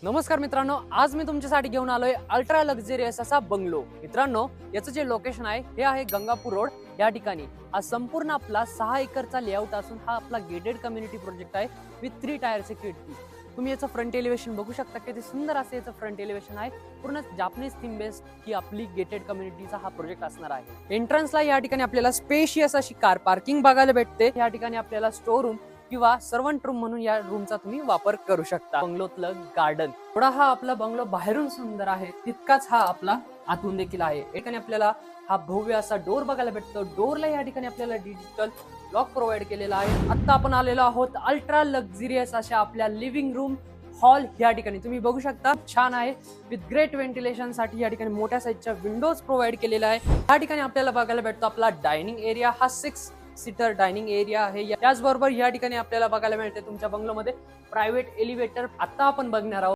नमस्कार मित्रांनो, आज मी तुमच्यासाठी घेऊन आलोय अल्ट्रा लक्झरियस असा बंगलो. मित्रांनो, याचं जे लोकेशन आहे हे आहे गंगापूर रोड या ठिकाणी. हा संपूर्ण आपला 6 एकरचा लेआउट असून हा आपला गेटेड कम्युनिटी प्रोजेक्ट आहे विथ 3 टायर सिक्युरिटी. तुम्ही याचं फ्रंट एलिव्हेशन बघू शकता, किती सुंदर असं याचं फ्रंट एलिव्हेशन आहे. पूर्ण जापनीज थीम बेस्ड ही आपली गेटेड कम्युनिटीचा हा प्रोजेक्ट असणार आहे. एंट्रन्सला या ठिकाणी आपल्याला स्पेशियस अशी कार पार्किंग बघायला भेटते. या ठिकाणी आपल्याला स्टोर रूम किंवा सर्वंट रूम म्हणून या रूमचा तुम्ही वापर करू शकता. बंगलोतलं गार्डन थोडा हा आपला बंगलो बाहेरून सुंदर आहे, तितकाच हा आपला आतून देखील आहे. या ठिकाणी आपल्याला हा भव्य असा डोर बघायला भेटतो. डोरला या ठिकाणी आपल्याला डिजिटल लॉक प्रोव्हाइड केलेला आहे. आता आपण आलेलो आहोत अल्ट्रा लक्झरियस अशा आपल्या लिव्हिंग रूम हॉल या ठिकाणी. तुम्ही बघू शकता, छान आहे विथ ग्रेट व्हेंटिलेशन साठी या ठिकाणी मोठ्या साईजच्या विंडोज प्रोव्हाइड केलेला आहे. या ठिकाणी आपल्याला बघायला भेटतो आपला डायनिंग एरिया. हा 6 सीटर डायनिंग एरिया आहे. त्याचबरोबर या ठिकाणी आपल्याला बघायला मिळते तुमच्या बंगलोमध्ये प्रायव्हेट एलिव्हेटर. आता आपण बघणार आहोत